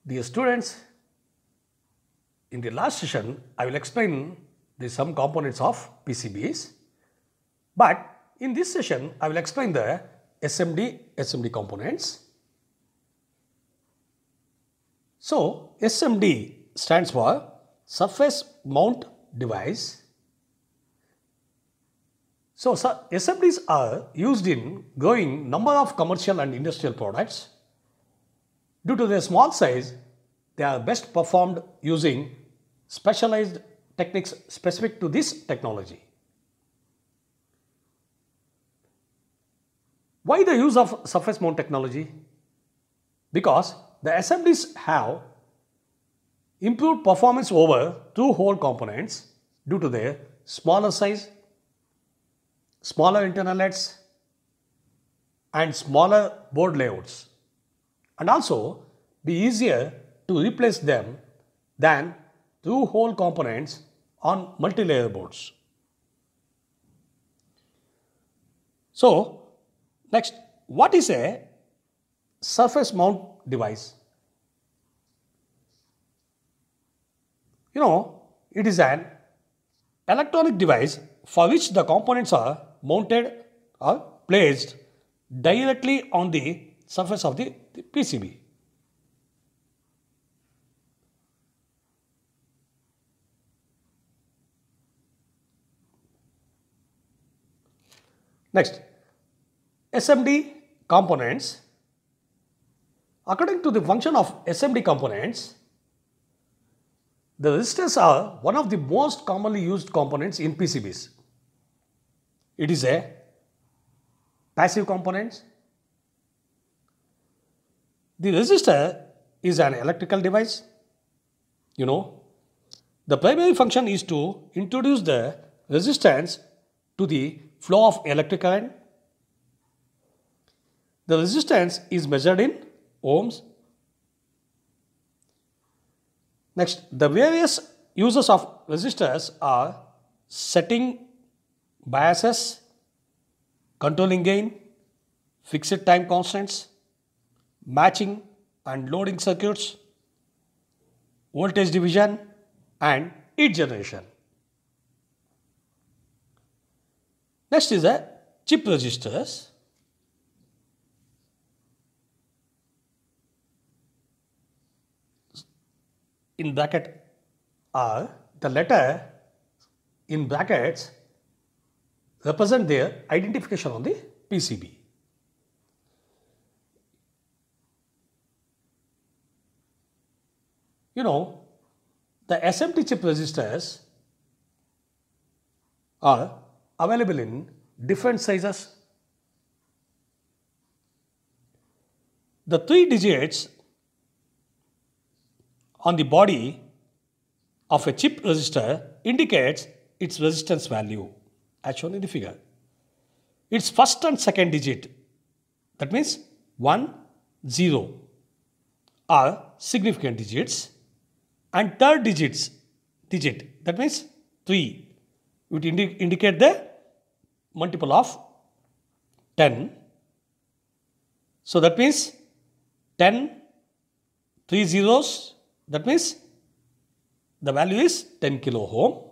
Dear students, in the last session, I will explain some components of PCBs, but in this session, I will explain the SMD components. So, SMD stands for Surface Mount Device. So, SMDs are used in growing number of commercial and industrial products. Due to their small size, they are best performed using specialized techniques specific to this technology. Why the use of surface mount technology? Because the SMDs have improved performance over through-hole components due to their smaller size, smaller internals, and smaller board layouts, and also be easier to replace them than through-hole components on multi-layer boards. So, next, what is a surface mount device? It is an electronic device for which the components are mounted or placed directly on the surface of the PCB. Next, SMD components. According to the function of SMD components, the resistors are one of the most commonly used components in PCBs. It is a passive component. The resistor is an electrical device. The primary function is to introduce the resistance to the flow of electric current. The resistance is measured in ohms. Next, the various uses of resistors are setting biases, controlling gain, fixed time constants, matching and loading circuits, voltage division, and heat generation. Next is a chip resistors. In bracket R, the letter in brackets represent their identification on the PCB. The SMD chip resistors are available in different sizes. The 3 digits on the body of a chip resistor indicates its resistance value as shown in the figure. Its first and second digit, that means 1, 0, are significant digits, and third digit, that means 3, would indicate the multiple of 10. So that means 10, 3 zeros, that means the value is 10 kilo ohm.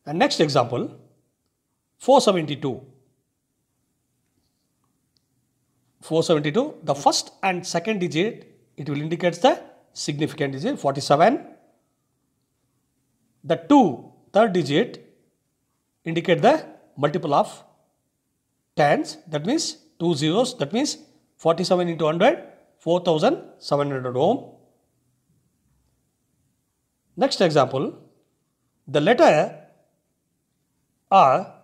And next example, 472. 472, the first and second digit, it will indicate the significant digit, 47. The third digit indicate the multiple of tens, that means 2 zeros, that means 47 into 100, 4700 ohm. Next example, the letter R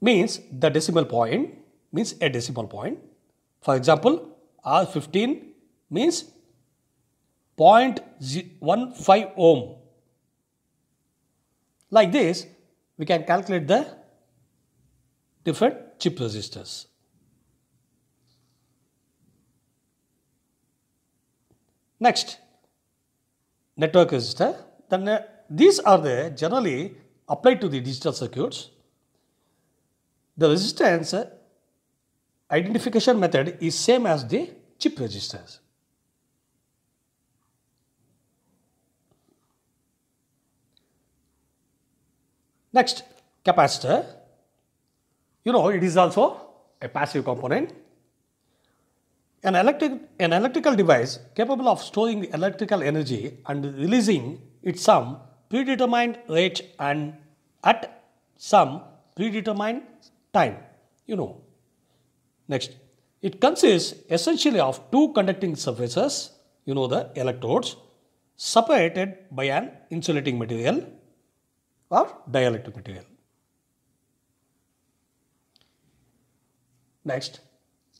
means the decimal point, means a decimal point. For example, R15 means 0.15 ohm. Like this, we can calculate the different chip resistors. Next, network resistor. These are generally applied to the digital circuits. The resistance identification method is same as the chip registers. Next, capacitor. It is also a passive component. An electrical device capable of storing the electrical energy and releasing it some predetermined rate and at some predetermined time. Next, it consists essentially of two conducting surfaces, the electrodes, separated by an insulating material or dielectric material. Next,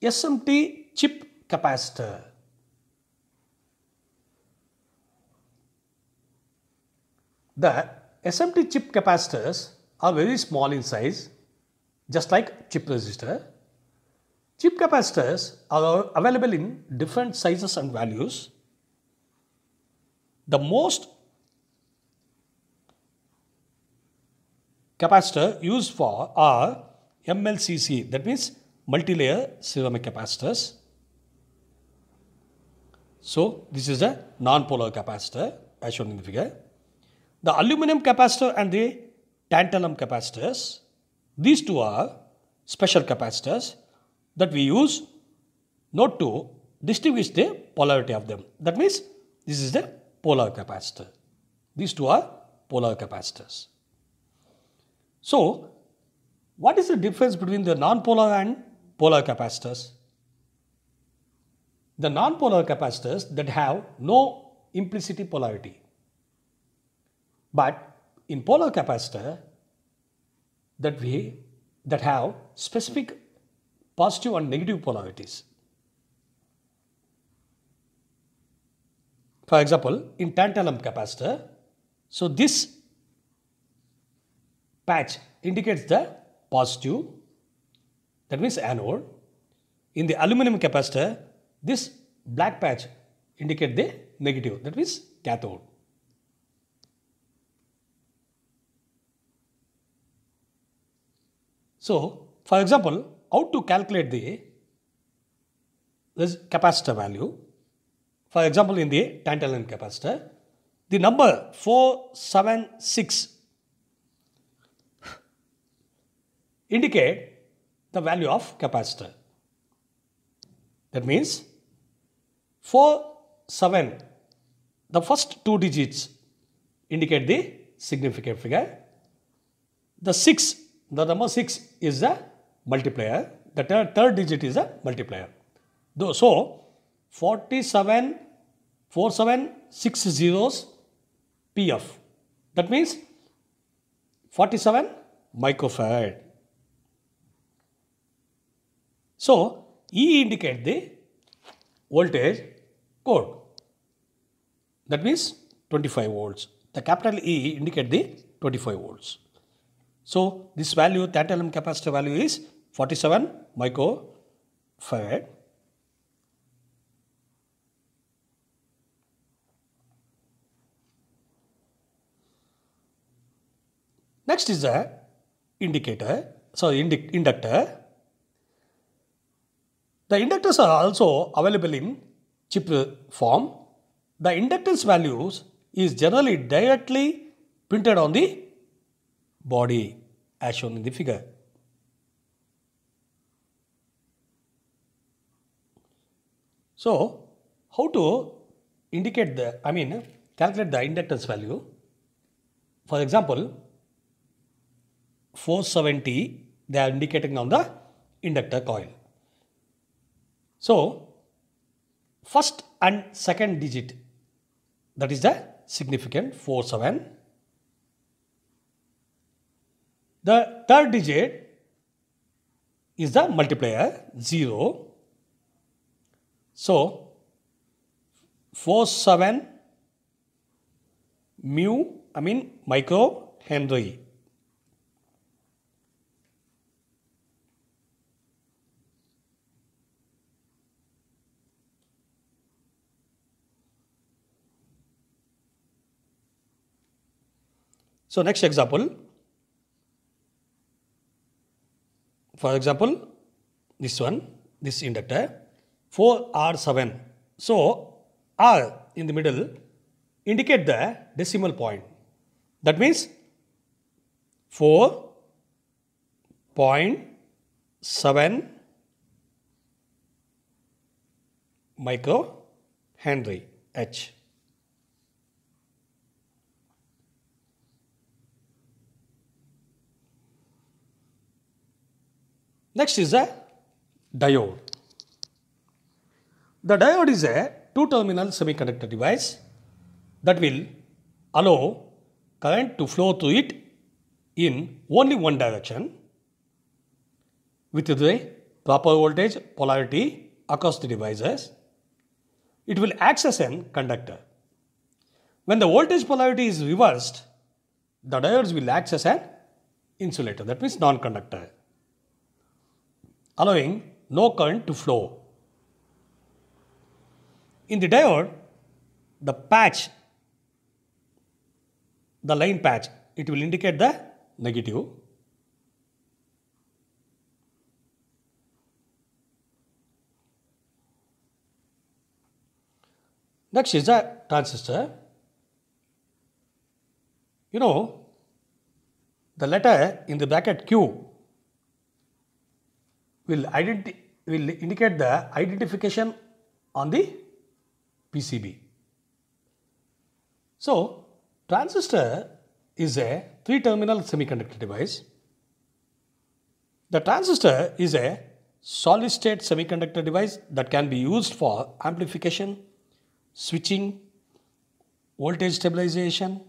SMT chip capacitor. The SMT chip capacitors are very small in size, just like chip resistor. Chip capacitors are available in different sizes and values. The most capacitor used for are MLCC, that means multi-layer ceramic capacitors. So, this is a non-polar capacitor as shown in the figure. The aluminum capacitor and the tantalum capacitors, these two are special capacitors that we use not to distinguish the polarity of them. That means this is the polar capacitor. These two are polar capacitors. So, what is the difference between the non-polar and polar capacitors? The non-polar capacitors that have no implicit polarity. But in polar capacitor that have specific positive and negative polarities. For example, in tantalum capacitor, so this patch indicates the positive, that means anode. In the aluminum capacitor, this black patch indicates the negative, that means cathode. So, for example, how to calculate the capacitor value? For example, in the tantalum capacitor, the number 476 indicate the value of capacitor. That means 47, the first two digits indicate the significant figure. The number 6 is a multiplier. The third digit is a multiplier. So, 4760 PF. That means 47 microfarad. So, E indicate the voltage code. That means 25 volts. The capital E indicate the 25 volts. So, this value, tantalum capacitor value is 47 microfarad. Next is the inductor. The inductors are also available in chip form. The inductance values is generally directly printed on the body as shown in the figure. So, how to calculate the inductance value? For example, 470 they are indicating on the inductor coil. So, first and second digit, that is the significant 47. The third digit is the multiplier 0. So, 47 micro Henry. So, next example. For example, this one, this inductor, 4R7. So R in the middle indicate the decimal point. That means 4.7 microhenry H. Next is a diode. The diode is a two-terminal semiconductor device that will allow current to flow through it in only one direction with the proper voltage polarity across the devices. It will act as a conductor. When the voltage polarity is reversed, the diodes will act as an insulator, that means non-conductor, allowing no current to flow. In the diode, the patch, the line patch, it will indicate the negative. Next is a transistor. You know, the letter in the bracket Q will indicate the identification on the PCB. So, transistor is a three-terminal semiconductor device. The transistor is a solid-state semiconductor device that can be used for amplification, switching, voltage stabilization,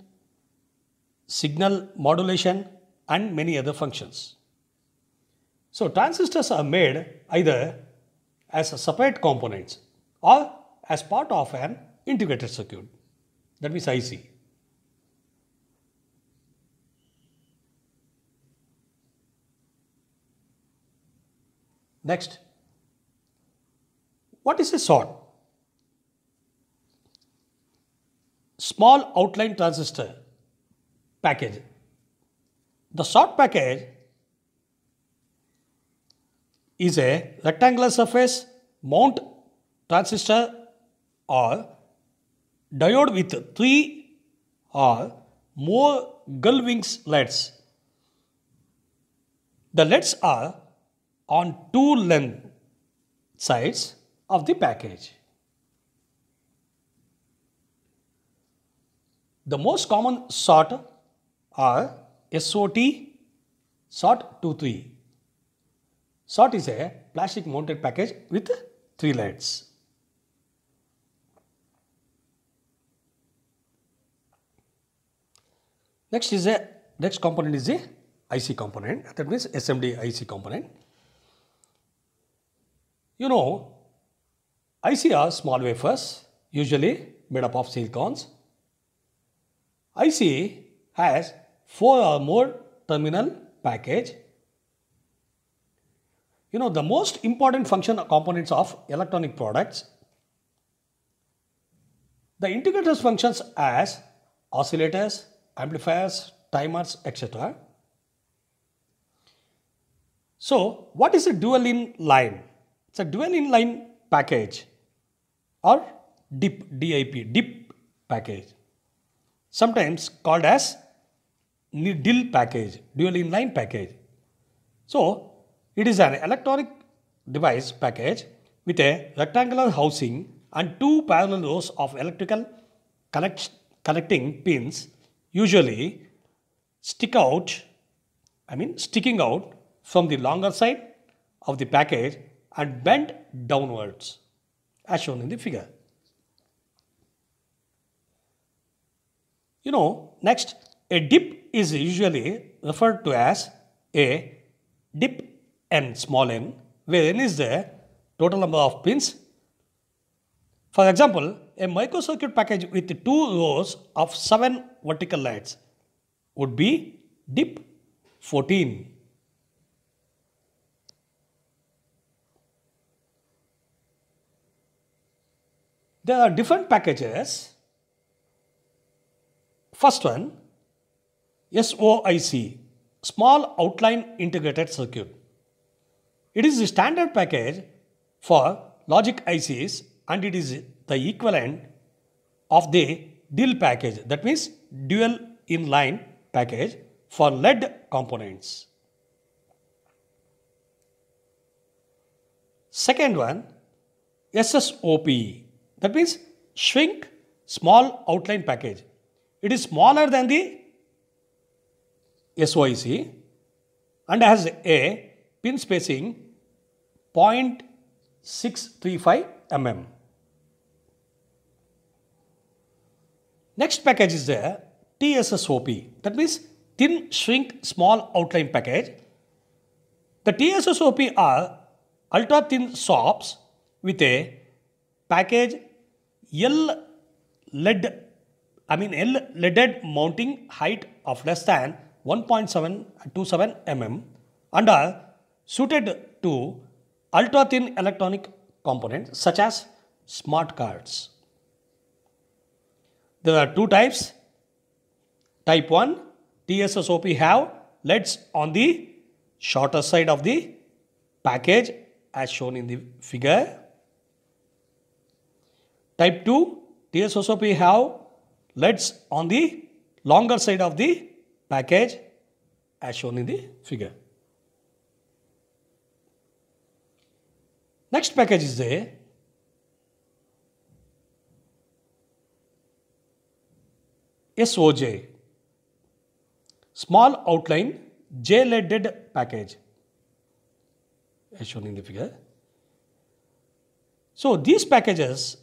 signal modulation, and many other functions. So, transistors are made either as separate components or as part of an integrated circuit, that means IC. Next, what is a SOT? Small outline transistor package. The SOT package is a rectangular surface mount transistor or diode with 3 or more gull wings LEDs. The LEDs are on two length sides of the package. The most common SOT are SOT, SOT23. SOT is a plastic mounted package with 3 LEDs. Next component is the IC component, that means SMD IC component. You know, IC are small wafers, usually made up of silicons. IC has 4 or more terminal package. You know, the most important function components of electronic products. The integrators functions as oscillators, amplifiers, timers, etc. So, what is a dual in line? It's a dual in line package or DIP package, sometimes called as DIL package, dual in line package. So, it is an electronic device package with a rectangular housing and 2 parallel rows of electrical connecting pins, usually sticking out from the longer side of the package and bent downwards, as shown in the figure. You know, next, a dip is usually referred to as a dip n, small n, where n is the total number of pins. For example, a microcircuit package with 2 rows of 7 vertical lights would be dip 14. There are different packages. First one, SOIC, Small Outline Integrated Circuit. It is the standard package for logic ICs and it is the equivalent of the DIL package, that means dual inline package for lead components. Second one, SSOP, that means shrink small outline package. It is smaller than the SOIC and has a pin spacing 0.635 mm. Next package is the TSSOP, that means thin shrink small outline package. The TSSOP are ultra thin SOPs with a package L leaded mounting height of less than 1.727 mm and are suited to ultra thin electronic components such as smart cards. There are two types. Type 1 TSSOP have LEDs on the shorter side of the package as shown in the figure. Type 2 TSSOP have LEDs on the longer side of the package as shown in the figure. Next package is the SOJ, small outline J-leaded package as shown in the figure. So these packages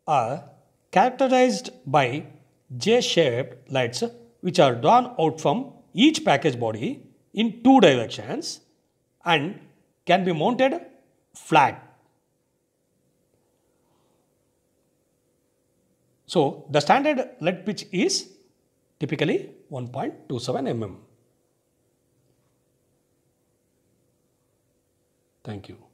are characterized by J-shaped lights which are drawn out from each package body in two directions and can be mounted flat. So the standard lead pitch is typically 1.27 mm. Thank you.